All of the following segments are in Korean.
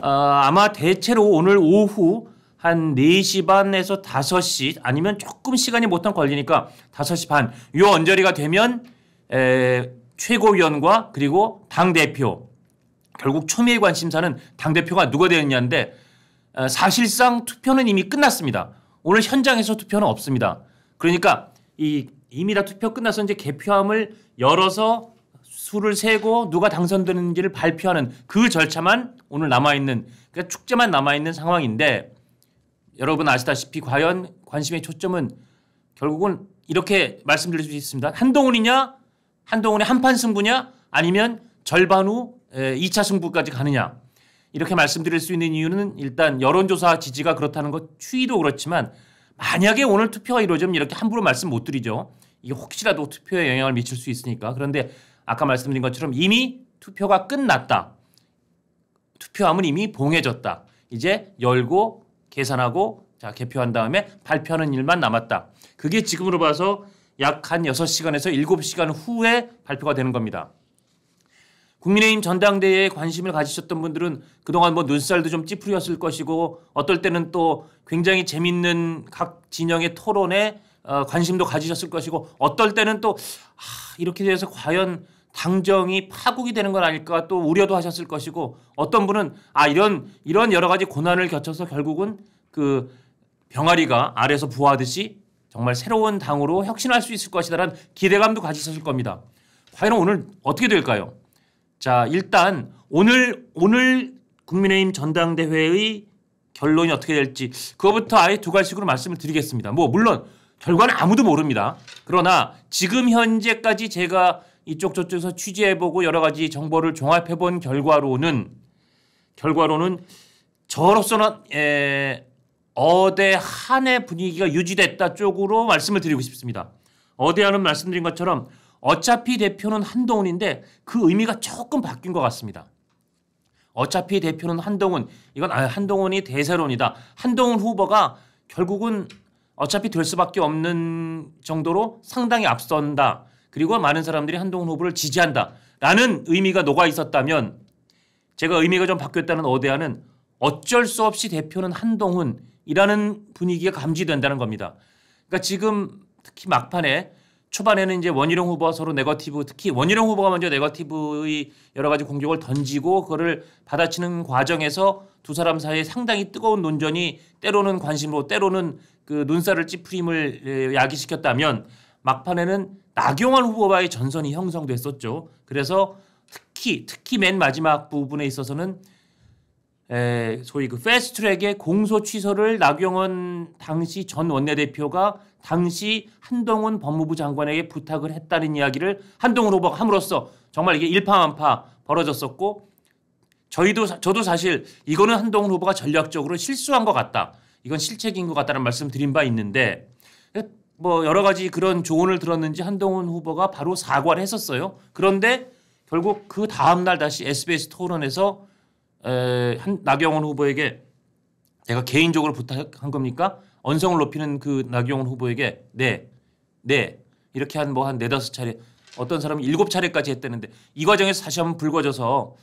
아마 대체로 오늘 오후 한 4시 반에서 5시 아니면 조금 시간이 못한 걸리니까 5시 반 요 언저리가 되면 최고위원과 그리고 당대표 결국 초미의 관심사는 당대표가 누가 되느냐인데 사실상 투표는 이미 끝났습니다. 오늘 현장에서 투표는 없습니다. 그러니까 이미 다 투표 끝나서 이제 개표함을 열어서 수를 세고 누가 당선되는지를 발표하는 그 절차만 오늘 남아있는 그러니까 축제만 남아있는 상황인데 여러분 아시다시피 과연 관심의 초점은 결국은 이렇게 말씀드릴 수 있습니다. 한동훈이냐 한동훈의 한판 승부냐 아니면 절반 후 2차 승부까지 가느냐 이렇게 말씀드릴 수 있는 이유는 일단 여론조사 지지가 그렇다는 것 추이도 그렇지만 만약에 오늘 투표가 이루어지면 이렇게 함부로 말씀 못 드리죠. 이게 혹시라도 투표에 영향을 미칠 수 있으니까. 그런데 아까 말씀드린 것처럼 이미 투표가 끝났다. 투표함은 이미 봉해졌다. 이제 열고 계산하고 개표한 다음에 발표하는 일만 남았다. 그게 지금으로 봐서 약 한 6시간에서 7시간 후에 발표가 되는 겁니다. 국민의힘 전당대회에 관심을 가지셨던 분들은 그동안 뭐 눈살도 좀 찌푸렸을 것이고 어떨 때는 또 굉장히 재밌는 각 진영의 토론에 관심도 가지셨을 것이고 어떨 때는 또 이렇게 돼서 과연 당정이 파국이 되는 건 아닐까 또 우려도 하셨을 것이고 어떤 분은 이런 여러 가지 고난을 겪어서 결국은 그 병아리가 알에서 부화하듯이 정말 새로운 당으로 혁신할 수 있을 것이다라는 기대감도 가지셨을 겁니다. 과연 오늘 어떻게 될까요? 자, 일단 오늘 국민의힘 전당대회의 결론이 어떻게 될지 그거부터 아예 두 가지씩으로 말씀을 드리겠습니다. 물론 결과는 아무도 모릅니다. 그러나 지금 현재까지 제가 이쪽 저쪽에서 취재해보고 여러 가지 정보를 종합해본 결과로는 저로서는 어대 한의 분위기가 유지됐다 쪽으로 말씀을 드리고 싶습니다. 어대한은 말씀드린 것처럼 어차피 대표는 한동훈인데 그 의미가 조금 바뀐 것 같습니다. 어차피 대표는 한동훈, 이건 한동훈이 대세론이다. 한동훈 후보가 결국은 어차피 될 수밖에 없는 정도로 상당히 앞선다. 그리고 많은 사람들이 한동훈 후보를 지지한다라는 의미가 녹아 있었다면 제가 의미가 좀 바뀌었다는 어대한은 어쩔 수 없이 대표는 한동훈이라는 분위기가 감지된다는 겁니다. 그러니까 지금 특히 막판에 초반에는 이제 원희룡 후보가 서로 네거티브 특히 원희룡 후보가 먼저 네거티브의 여러 가지 공격을 던지고 그거를 받아치는 과정에서 두 사람 사이에 상당히 뜨거운 논전이 때로는 관심으로 때로는 그 눈살을 찌푸림을 야기시켰다면 막판에는 나경원 후보와의 전선이 형성됐었죠. 그래서 특히 맨 마지막 부분에 있어서는 소위 그 패스트트랙의 공소 취소를 나경원 당시 전 원내대표가 당시 한동훈 법무부 장관에게 부탁을 했다는 이야기를 한동훈 후보가 함으로써 정말 이게 일파만파 벌어졌었고 저도 사실 이거는 한동훈 후보가 전략적으로 실수한 것 같다. 이건 실책인 것 같다는 말씀 드린 바 있는데 뭐 여러 가지 그런 조언을 들었는지 한동훈 후보가 바로 사과를 했었어요. 그런데 결국 그 다음 날 다시 SBS 토론에서 나경원 후보에게 제가 개인적으로 부탁한 겁니까? 언성을 높이는 그 나경원 후보에게 네 이렇게 한 4-5차례 어떤 사람은 7차례까지 했다는데 이 과정에서 다시 한번 불거져서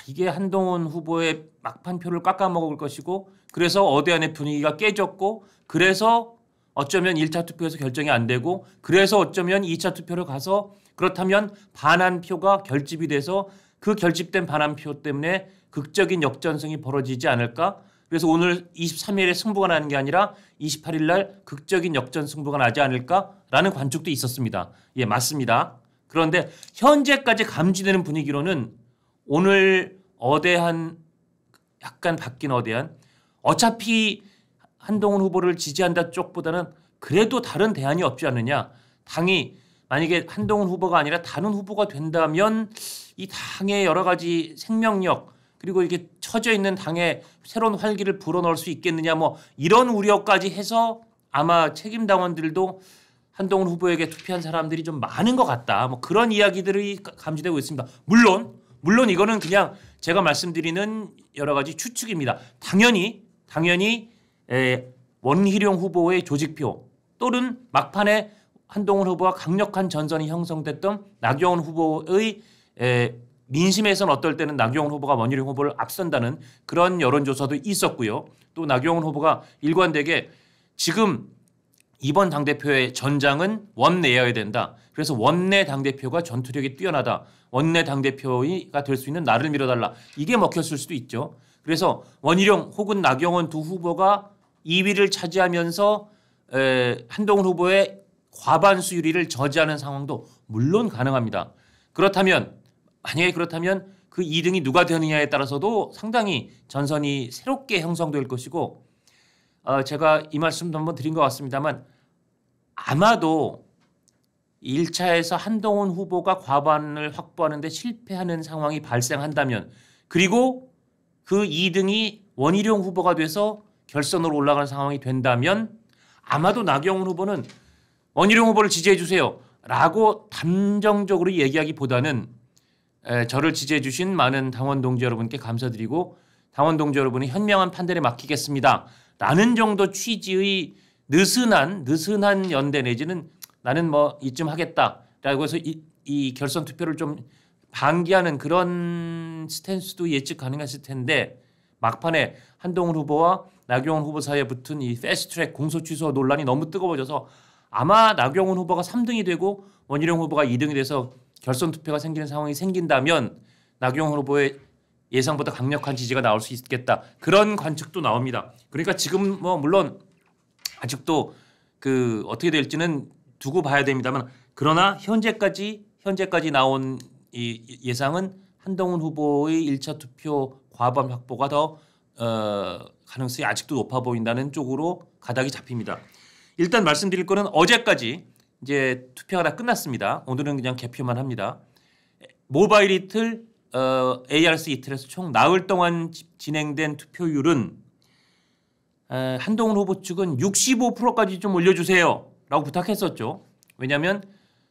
이게 한동훈 후보의 막판표를 깎아먹을 것이고 그래서 어대한의 분위기가 깨졌고 그래서 어쩌면 1차 투표에서 결정이 안 되고 그래서 어쩌면 2차 투표를 가서 그렇다면 반환표가 결집이 돼서 그 결집된 반환표 때문에 극적인 역전승이 벌어지지 않을까? 그래서 오늘 23일에 승부가 나는 게 아니라 28일 날 극적인 역전 승부가 나지 않을까라는 관측도 있었습니다. 예, 맞습니다. 그런데 현재까지 감지되는 분위기로는 오늘 어대한 약간 바뀐 어대한 어차피 한동훈 후보를 지지한다 쪽보다는 그래도 다른 대안이 없지 않느냐. 당이 만약에 한동훈 후보가 아니라 다른 후보가 된다면 이 당의 여러 가지 생명력 그리고 이게 처져 있는 당에 새로운 활기를 불어넣을 수 있겠느냐 이런 우려까지 해서 아마 책임 당원들도 한동훈 후보에게 투표한 사람들이 좀 많은 것 같다. 그런 이야기들이 감지되고 있습니다. 물론 이거는 그냥 제가 말씀드리는 여러 가지 추측입니다. 당연히 원희룡 후보의 조직표 또는 막판에 한동훈 후보와 강력한 전선이 형성됐던 나경원 후보의 민심에서는 어떨 때는 나경원 후보가 원희룡 후보를 앞선다는 그런 여론조사도 있었고요. 또 나경원 후보가 일관되게 지금 이번 당대표의 전장은 원내여야 된다. 그래서 원내 당대표가 전투력이 뛰어나다. 원내 당대표가 될 수 있는 나를 밀어달라. 이게 먹혔을 수도 있죠. 그래서 원희룡 혹은 나경원 두 후보가 2위를 차지하면서 한동훈 후보의 과반수 유리를 저지하는 상황도 물론 가능합니다. 그렇다면 만약에 그렇다면 그 2등이 누가 되느냐에 따라서도 상당히 전선이 새롭게 형성될 것이고 제가 이 말씀도 한번 드린 것 같습니다만 아마도 1차에서 한동훈 후보가 과반을 확보하는 데 실패하는 상황이 발생한다면 그리고 그 2등이 원희룡 후보가 돼서 결선으로 올라가는 상황이 된다면 아마도 나경원 후보는 원희룡 후보를 지지해 주세요 라고 단정적으로 얘기하기보다는 저를 지지해 주신 많은 당원 동지 여러분께 감사드리고 당원 동지 여러분의 현명한 판단에 맡기겠습니다 라는 정도 취지의 느슨한 연대 내지는 나는 뭐 이쯤 하겠다라고 해서 이 결선 투표를 좀 방기하는 그런 스탠스도 예측 가능했을 텐데 막판에 한동훈 후보와 나경원 후보 사이에 붙은 이 패스트트랙 공소 취소 논란이 너무 뜨거워져서 아마 나경원 후보가 3등이 되고 원희룡 후보가 2등이 돼서 결선 투표가 생기는 상황이 생긴다면 나경원 후보의 예상보다 강력한 지지가 나올 수 있겠다. 그런 관측도 나옵니다. 그러니까 지금 뭐 물론 아직도 그 어떻게 될지는 두고 봐야 됩니다만 그러나 현재까지 나온 이 예상은 한동훈 후보의 1차 투표 과반 확보가 더 가능성이 아직도 높아 보인다는 쪽으로 가닥이 잡힙니다. 일단 말씀드릴 거는 어제까지 이제 투표가 다 끝났습니다. 오늘은 그냥 개표만 합니다. 모바일 이틀, ARS 이틀에서 총 나흘 동안 진행된 투표율은 한동훈 후보 측은 65%까지 좀 올려주세요 라고 부탁했었죠. 왜냐하면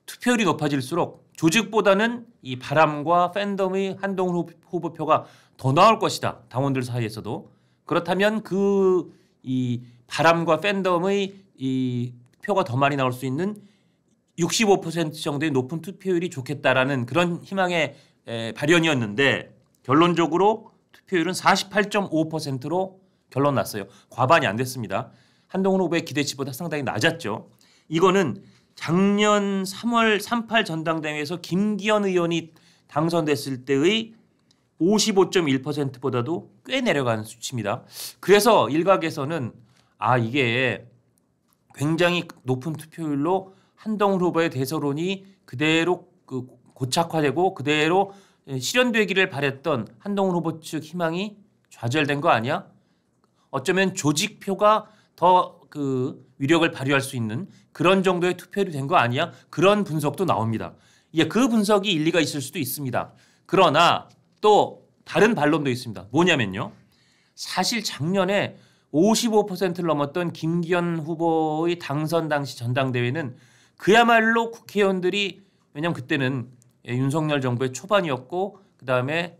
투표율이 높아질수록 조직보다는 이 바람과 팬덤의 한동훈 후보표가 더 나올 것이다. 당원들 사이에서도. 그렇다면 그 이 바람과 팬덤의 이 표가 더 많이 나올 수 있는 65% 정도의 높은 투표율이 좋겠다라는 그런 희망의 발현이었는데 결론적으로 투표율은 48.5%로 결론 났어요. 과반이 안 됐습니다. 한동훈 후보의 기대치보다 상당히 낮았죠. 이거는 작년 3월 38 전당대회에서 김기현 의원이 당선됐을 때의 55.1%보다도 꽤 내려간 수치입니다. 그래서 일각에서는 이게 굉장히 높은 투표율로 한동훈 후보의 대서론이 그대로 고착화되고 그대로 실현되기를 바랬던 한동훈 후보 측 희망이 좌절된 거 아니야? 어쩌면 조직표가 더 그 위력을 발휘할 수 있는 그런 정도의 투표율이 된 거 아니야? 그런 분석도 나옵니다. 그 분석이 일리가 있을 수도 있습니다. 그러나 또 다른 반론도 있습니다. 뭐냐면요. 사실 작년에 55%를 넘었던 김기현 후보의 당선 당시 전당대회는 그야말로 국회의원들이 왜냐하면 그때는 윤석열 정부의 초반이었고 그다음에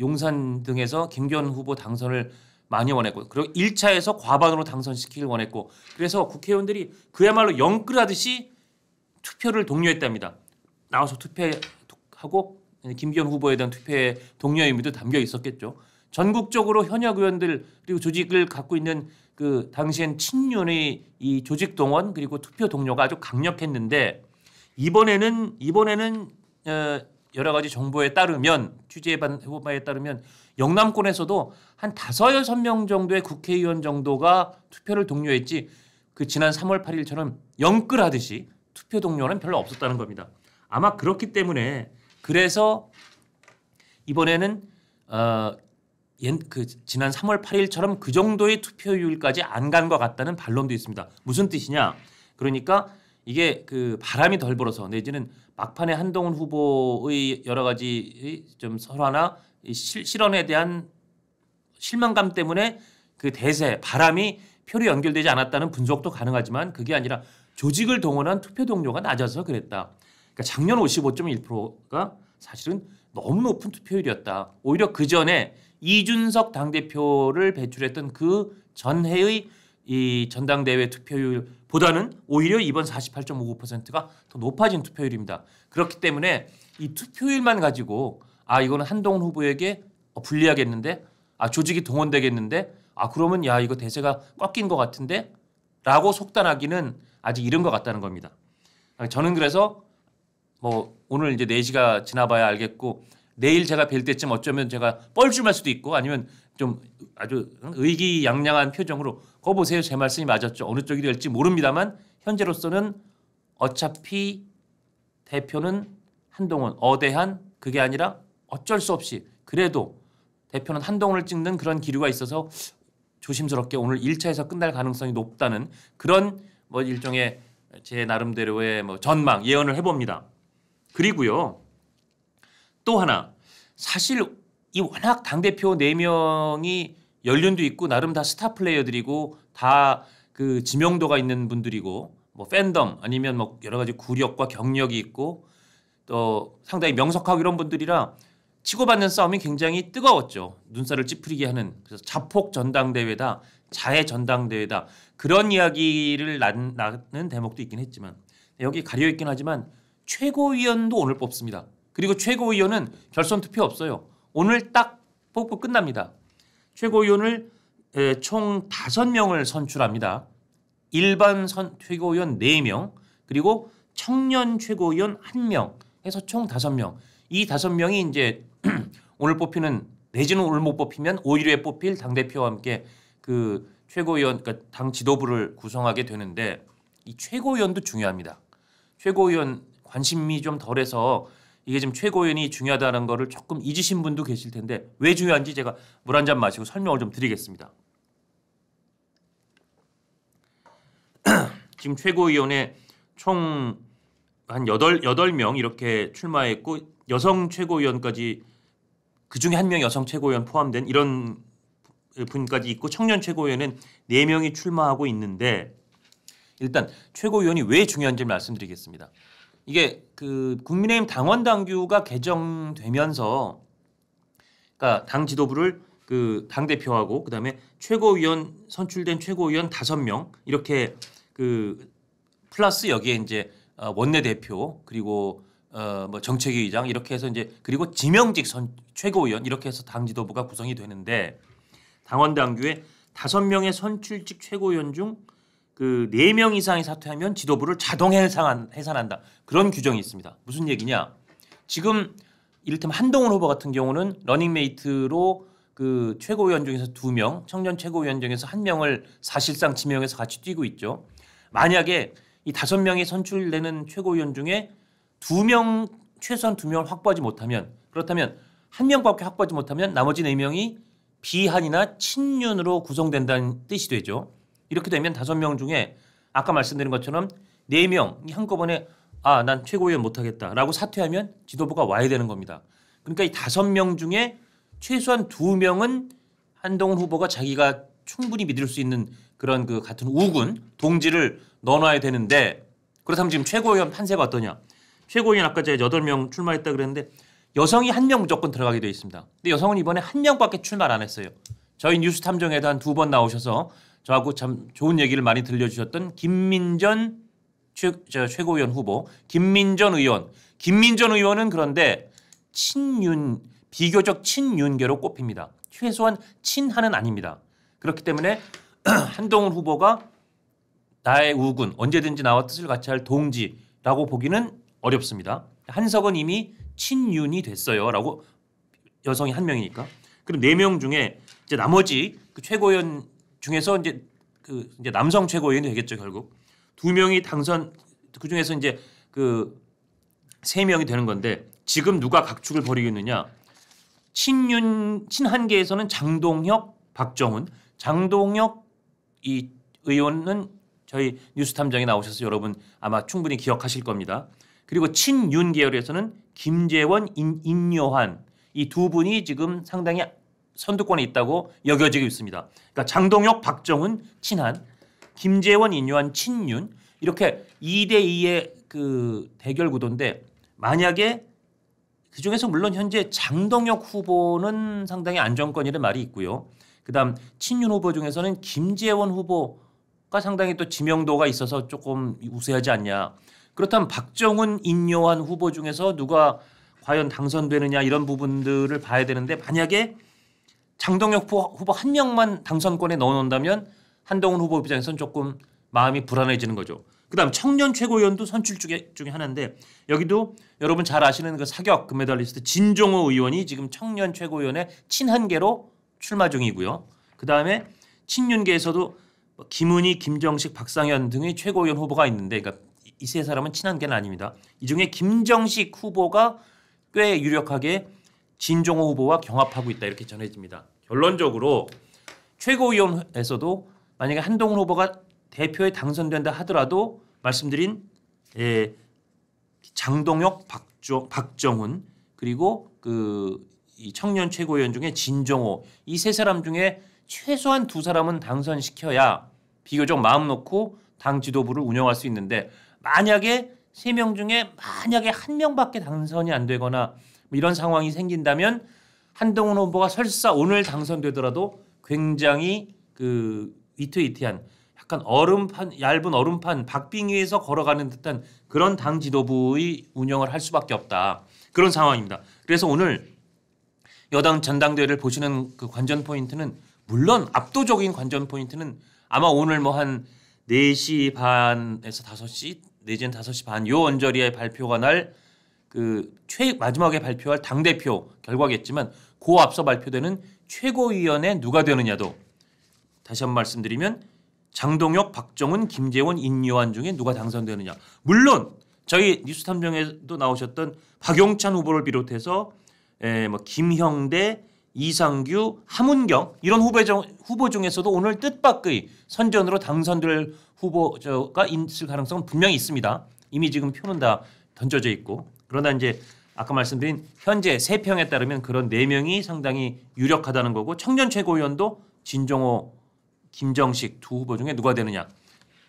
용산 등에서 김기현 후보 당선을 많이 원했고 그리고 1차에서 과반으로 당선시키길 원했고 그래서 국회의원들이 그야말로 영끌하듯이 투표를 독려했답니다. 나와서 투표하고 김기현 후보에 대한 투표에 독려의 의미도 담겨 있었겠죠. 전국적으로 현역 의원들 그리고 조직을 갖고 있는 그 당시엔 친윤의 이 조직 동원 그리고 투표 동료가 아주 강력했는데 이번에는 여러 가지 정보에 따르면 취재해 본 바에 따르면 영남권에서도 한 5-6명 정도의 국회의원 정도가 투표를 독려했지 그 지난 3월 8일처럼 영끌하듯이 투표 동료는 별로 없었다는 겁니다. 아마 그렇기 때문에 그래서 이번에는 그 지난 3월 8일처럼 그 정도의 투표율까지 안 간 것 같다는 반론도 있습니다. 무슨 뜻이냐? 그러니까 이게 그 바람이 덜 불어서 내지는 막판에 한동훈 후보의 여러 가지 좀 설화나 실언에 대한 실망감 때문에 그 대세 바람이 표로 연결되지 않았다는 분석도 가능하지만 그게 아니라 조직을 동원한 투표 동료가 낮아서 그랬다. 그러니까 작년 55.1%가 사실은 너무 높은 투표율이었다. 오히려 그 전에 이준석 당대표를 배출했던 그 전해의 이 전당대회 투표율보다는 오히려 이번 48.59%가 더 높아진 투표율입니다. 그렇기 때문에 이 투표율만 가지고 아 이거는 한동훈 후보에게 불리하겠는데, 아 조직이 동원되겠는데, 아 그러면 야 이거 대세가 꺾인 것 같은데 라고 속단하기는 아직 이른 것 같다는 겁니다. 저는 그래서 뭐 오늘 이제 4시가 지나봐야 알겠고, 내일 제가 뵐 때쯤 어쩌면 제가 뻘쭘할 수도 있고, 아니면 좀 아주 의기양양한 표정으로 거 보세요 제 말씀이 맞았죠, 어느 쪽이 될지 모릅니다만 현재로서는 어차피 대표는 한동훈, 어대한, 그게 아니라 어쩔 수 없이 그래도 대표는 한동훈을 찍는 그런 기류가 있어서 조심스럽게 오늘 1차에서 끝날 가능성이 높다는 그런 뭐 일종의 제 나름대로의 뭐 전망, 예언을 해봅니다. 그리고요 또 하나, 사실 이 워낙 당대표 4명이 연륜도 있고 나름 다 스타 플레이어들이고 다 그 지명도가 있는 분들이고 뭐 팬덤 아니면 뭐 여러 가지 구력과 경력이 있고 또 상당히 명석하고 이런 분들이라 치고받는 싸움이 굉장히 뜨거웠죠. 눈살을 찌푸리게 하는, 그래서 자폭 전당대회다, 자해 전당대회다, 그런 이야기를 낳는 대목도 있긴 했지만 여기 가려 있긴 하지만 최고위원도 오늘 뽑습니다. 그리고 최고위원은 결선 투표 없어요. 오늘 딱 뽑고 끝납니다. 최고위원을 총 5명을 선출합니다. 일반 최고위원 4명, 그리고 청년 최고위원 1명 해서 총 5명. 이 5명이 이제 오늘 뽑히는, 내지는 오늘 못 뽑히면 5일에 뽑힐 당대표와 함께 그 최고위원, 그러니까 당 지도부를 구성하게 되는데, 이 최고위원도 중요합니다. 최고위원 관심이 좀 덜해서 이게 지금 최고위원이 중요하다는 거를 조금 잊으신 분도 계실 텐데 왜 중요한지 제가 물 한 잔 마시고 설명을 좀 드리겠습니다. 지금 최고위원회 총 한 8명 이렇게 출마했고, 여성 최고위원까지 그중에 1명 여성 최고위원 포함된 이런 분까지 있고, 청년 최고위원은 4명이 출마하고 있는데, 일단 최고위원이 왜 중요한지 말씀드리겠습니다. 이게 그 국민의힘 당원 당규가 개정되면서, 그러니까 당 지도부를 그 당 대표하고 그다음에 최고위원, 선출된 최고위원 5명 이렇게 그 플러스 여기에 이제 원내 대표, 그리고 뭐 정책위 의장 이렇게 해서 이제, 그리고 지명직 최고위원 이렇게 해서 당 지도부가 구성이 되는데, 당원 당규에 5명의 선출직 최고위원 중 그 4명 이상이 사퇴하면 지도부를 자동 해산한다. 그런 규정이 있습니다. 무슨 얘기냐? 지금 이를테면 한동훈 후보 같은 경우는 러닝메이트로 그 최고위원 중에서 2명, 청년 최고위원 중에서 1명을 사실상 지명해서 같이 뛰고 있죠. 만약에 이 5명이 선출되는 최고위원 중에 2명, 최소한 2명을 확보하지 못하면, 그렇다면 1명밖에 확보하지 못하면 나머지 4명이 비한이나 친윤으로 구성된다는 뜻이 되죠. 이렇게 되면 5명 중에 아까 말씀드린 것처럼 4명이 한꺼번에 난 최고위원 못하겠다라고 사퇴하면 지도부가 와야 되는 겁니다. 그러니까 이 5명 중에 최소한 2명은 한동훈 후보가 자기가 충분히 믿을 수 있는 그런 그 같은 우군, 동지를 넣어놔야 되는데, 그렇다면 지금 최고위원 판세가 어떠냐? 최고위원 아까 제가 8명 출마했다 그랬는데 여성이 1명 무조건 들어가게 되어 있습니다. 근데 여성은 이번에 1명밖에 출마를 안 했어요. 저희 뉴스 탐정에도 한 2번 나오셔서 저하고 참 좋은 얘기를 많이 들려주셨던 김민전 최고위원 후보, 김민전 의원. 김민전 의원은 그런데 친윤, 비교적 친윤계로 꼽힙니다. 최소한 친한은 아닙니다. 그렇기 때문에 한동훈 후보가 나의 우군, 언제든지 나와 뜻을 같이 할 동지라고 보기는 어렵습니다. 한석은 이미 친윤이 됐어요. 라고, 여성이 1명이니까. 그럼 4명 중에 이제 나머지 그 최고위원 중에서 이제 남성 최고위원이 되겠죠, 결국. 2명이 당선, 그 중에서 이제 그 3명이 되는 건데, 지금 누가 각축을 벌이고 있느냐? 친한계에서는 장동혁, 박정훈. 장동혁 이 의원은 저희 뉴스탐정에 나오셔서 여러분 아마 충분히 기억하실 겁니다. 그리고 친윤 계열에서는 김재원, 임요한, 이 2분이 지금 상당히 선두권에 있다고 여겨지고 있습니다. 그러니까 장동혁, 박정훈 친한, 김재원, 임요한 친윤, 이렇게 2대2의 그 대결 구도인데, 만약에 그중에서 물론 현재 장동혁 후보는 상당히 안정권이라는 말이 있고요. 그다음 친윤 후보 중에서는 김재원 후보가 상당히 또 지명도가 있어서 조금 우세하지 않냐. 그렇다면 박정훈, 임요한 후보 중에서 누가 과연 당선되느냐 이런 부분들을 봐야 되는데 만약에 장동혁 후보 한 명만 당선권에 넣어놓는다면 한동훈 후보 입장에서는 조금 마음이 불안해지는 거죠. 그다음 청년 최고위원도 선출 중에 하나인데 여기도 여러분 잘 아시는 그 사격 금메달리스트 진종호 의원이 지금 청년 최고위원의 친한계로 출마 중이고요. 그다음에 친윤계에서도 김은희, 김정식, 박상현 등의 최고위원 후보가 있는데 그러니까 이 세 사람은 친한계는 아닙니다. 이 중에 김정식 후보가 꽤 유력하게 진종호 후보와 경합하고 있다 이렇게 전해집니다. 결론적으로 최고위원회에서도 만약에 한동훈 후보가 대표에 당선된다 하더라도 말씀드린 장동혁, 박정훈 그리고 이 청년 최고위원 중에 진종호 이 세 사람 중에 최소한 두 사람은 당선시켜야 비교적 마음 놓고 당 지도부를 운영할 수 있는데 만약에 세 명 중에 만약에 한 명밖에 당선이 안 되거나 뭐 이런 상황이 생긴다면 한동훈 후보가 설사 오늘 당선되더라도 굉장히 위태위태한 약간 얇은 얼음판 박빙 위에서 걸어가는 듯한 그런 당 지도부의 운영을 할 수밖에 없다. 그런 상황입니다. 그래서 오늘 여당 전당대회를 보시는 그 관전 포인트는 물론 압도적인 관전 포인트는 아마 오늘 뭐 한 4시 반에서 5시 내지는 5시 반 요 언저리에 발표가 날 마지막에 발표할 당대표 결과겠지만 그 앞서 발표되는 최고위원회 누가 되느냐도 다시 한번 말씀드리면 장동혁, 박정훈, 김재원, 인요한 중에 누가 당선되느냐. 물론 저희 뉴스탐정에도 나오셨던 박용찬 후보를 비롯해서 뭐 김형대, 이상규, 함은경 이런 후보 중에서도 오늘 뜻밖의 선전으로 당선될 후보가 있을 가능성은 분명히 있습니다. 이미 지금 표는 다 던져져 있고 그러나 이제 아까 말씀드린 현재 3평에 따르면 그런 4명이 상당히 유력하다는 거고 청년 최고위원도 진종호, 김정식 두 후보 중에 누가 되느냐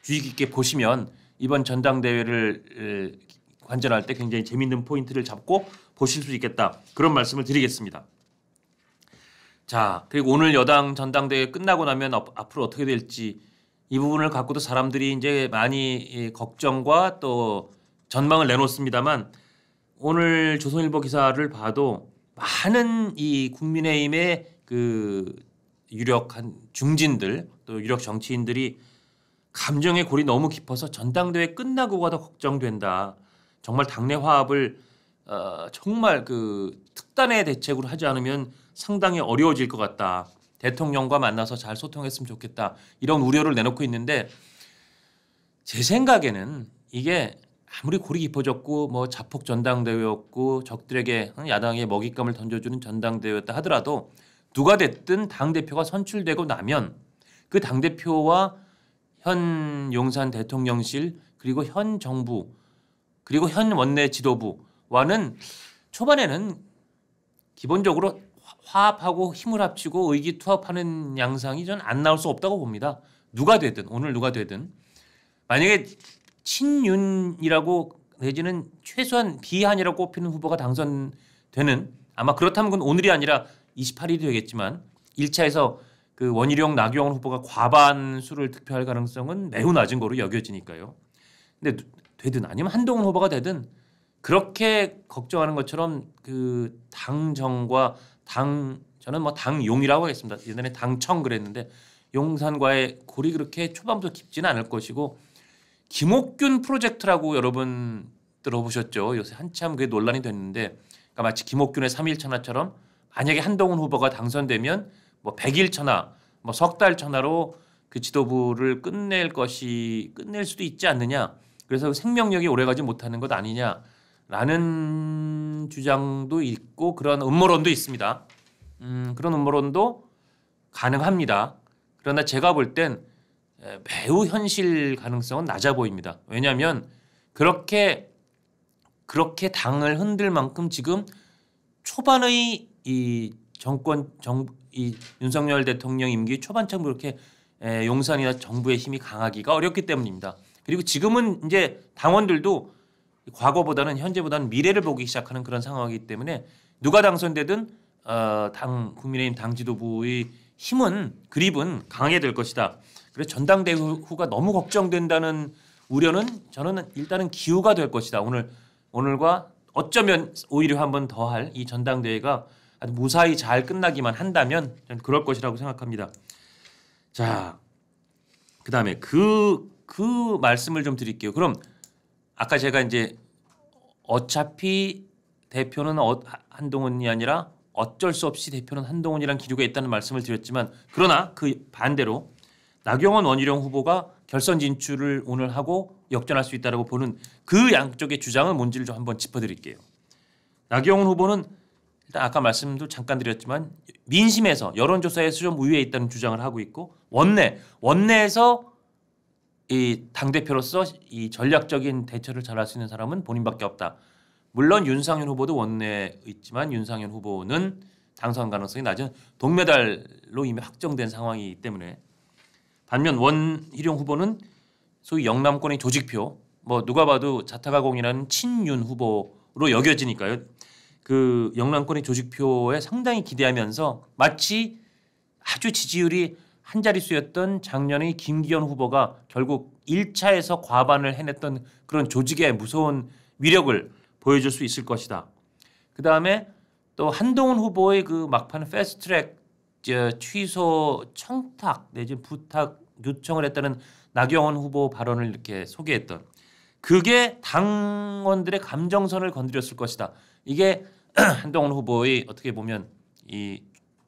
주의 깊게 보시면 이번 전당대회를 관전할 때 굉장히 재미있는 포인트를 잡고 보실 수 있겠다 그런 말씀을 드리겠습니다. 자 그리고 오늘 여당 전당대회 끝나고 나면 앞으로 어떻게 될지 이 부분을 갖고도 사람들이 이제 많이 걱정과 또 전망을 내놓습니다만 오늘 조선일보 기사를 봐도 많은 이 국민의힘의 유력한 중진들 또 유력 정치인들이 감정의 골이 너무 깊어서 전당대회 끝나고가 더 걱정된다. 정말 당내 화합을 정말 특단의 대책으로 하지 않으면 상당히 어려워질 것 같다. 대통령과 만나서 잘 소통했으면 좋겠다. 이런 우려를 내놓고 있는데 제 생각에는 이게 아무리 골이 깊어졌고 뭐 자폭 전당대회였고 적들에게 야당의 먹잇감을 던져주는 전당대회였다 하더라도 누가 됐든 당대표가 선출되고 나면 그 당대표와 현 용산 대통령실 그리고 현 정부 그리고 현 원내 지도부와는 초반에는 기본적으로 화합하고 힘을 합치고 의기투합하는 양상이 전 안 나올 수 없다고 봅니다. 누가 되든 오늘 누가 되든 만약에 친윤이라고 내지는 최소한 비한이라고 꼽히는 후보가 당선되는 아마 그렇다면 그건 오늘이 아니라 28일이 되겠지만 1차에서 원희룡, 나경원 후보가 과반수를 득표할 가능성은 매우 낮은 거로 여겨지니까요. 근데 되든 아니면 한동훈 후보가 되든 그렇게 걱정하는 것처럼 당정과 저는 뭐 당용이라고 하겠습니다. 예전에 당청 그랬는데 용산과의 골이 그렇게 초반부터 깊지는 않을 것이고 김옥균 프로젝트라고 여러분 들어보셨죠? 요새 한참 그게 논란이 됐는데 그러니까 마치 김옥균의 3일 천하처럼 만약에 한동훈 후보가 당선되면 뭐 100일 천하, 뭐 석 달 천하로 그 지도부를 끝낼 수도 있지 않느냐. 그래서 생명력이 오래가지 못하는 것 아니냐라는 주장도 있고 그런 음모론도 있습니다. 그런 음모론도 가능합니다. 그러나 제가 볼 땐 매우 현실 가능성은 낮아 보입니다. 왜냐하면 그렇게 당을 흔들 만큼 지금 초반의 이 윤석열 대통령 임기 초반처럼 그렇게 용산이나 정부의 힘이 강하기가 어렵기 때문입니다. 그리고 지금은 이제 당원들도 과거보다는 현재보다는 미래를 보기 시작하는 그런 상황이기 때문에 누가 당선되든 국민의힘 당 지도부의 그립은 강하게 될 것이다. 그래서 전당대회 후가 너무 걱정된다는 우려는 저는 일단은 기우가 될 것이다. 오늘과 어쩌면 오히려 한 번 더 할 이 전당대회가 아주 무사히 잘 끝나기만 한다면 저는 그럴 것이라고 생각합니다. 자, 그다음에 그 말씀을 좀 드릴게요. 그럼 아까 제가 이제 어차피 대표는 한동훈이 아니라 어쩔 수 없이 대표는 한동훈이라는 기류가 있다는 말씀을 드렸지만 그러나 그 반대로 나경원 원희룡 후보가 결선 진출을 오늘 하고 역전할 수 있다고 보는 그 양쪽의 주장은 뭔지를 좀 한번 짚어드릴게요. 나경원 후보는 일단 아까 말씀도 잠깐 드렸지만 민심에서 여론조사에서 좀 우위에 있다는 주장을 하고 있고 원내에서 이 당대표로서 이 전략적인 대처를 잘할 수 있는 사람은 본인밖에 없다. 물론 윤상현 후보도 원내에 있지만 윤상현 후보는 당선 가능성이 낮은 동메달로 이미 확정된 상황이기 때문에 반면 원희룡 후보는 소위 영남권의 조직표 뭐 누가 봐도 자타가공이라는 친윤 후보로 여겨지니까요. 그 영남권의 조직표에 상당히 기대하면서 마치 아주 지지율이 한 자릿수였던 작년의 김기현 후보가 결국 1차에서 과반을 해냈던 그런 조직의 무서운 위력을 보여줄 수 있을 것이다. 그다음에 또 한동훈 후보의 그 막판 패스트트랙 취소 청탁 내지 부탁 요청을 했다는 나경원 후보 발언을 이렇게 소개했던 그게 당원들의 감정선을 건드렸을 것이다. 이게 한동훈 후보의 어떻게 보면 이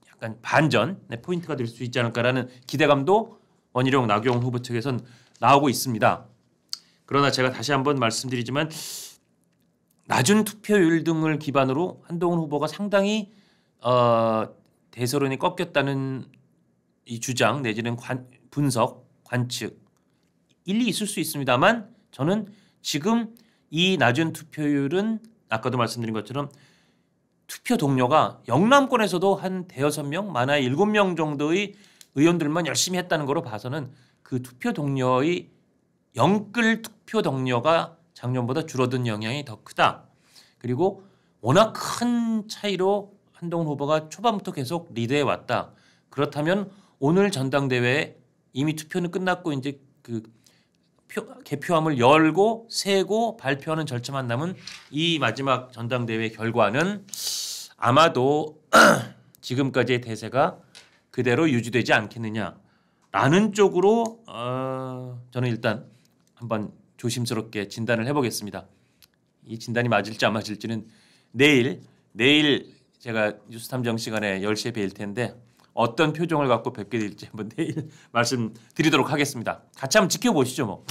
약간 반전의 포인트가 될 수 있지 않을까라는 기대감도 원희룡 나경원 후보 측에선 나오고 있습니다. 그러나 제가 다시 한번 말씀드리지만 낮은 투표율 등을 기반으로 한동훈 후보가 상당히 대세론이 꺾였다는 이 주장 내지는 분석, 관측 일리 있을 수 있습니다만 저는 지금 이 낮은 투표율은 아까도 말씀드린 것처럼 투표 동료가 영남권에서도 한 대여섯 명, 많아야 7명 정도의 의원들만 열심히 했다는 거로 봐서는 그 투표 동료의 영끌 투표 동료가 작년보다 줄어든 영향이 더 크다. 그리고 워낙 큰 차이로 한동훈 후보가 초반부터 계속 리드해 왔다. 그렇다면 오늘 전당대회에 이미 투표는 끝났고 이제 그 개표함을 열고 세고 발표하는 절차만 남은 이 마지막 전당대회 결과는 아마도 지금까지의 대세가 그대로 유지되지 않겠느냐라는 쪽으로 저는 일단 한번 조심스럽게 진단을 해보겠습니다. 이 진단이 맞을지 안 맞을지는 내일 제가 뉴스탐정 시간에 10시에 뵐 텐데 어떤 표정을 갖고 뵙게 될지 한번 내일 말씀드리도록 하겠습니다. 같이 한번 지켜보시죠 뭐.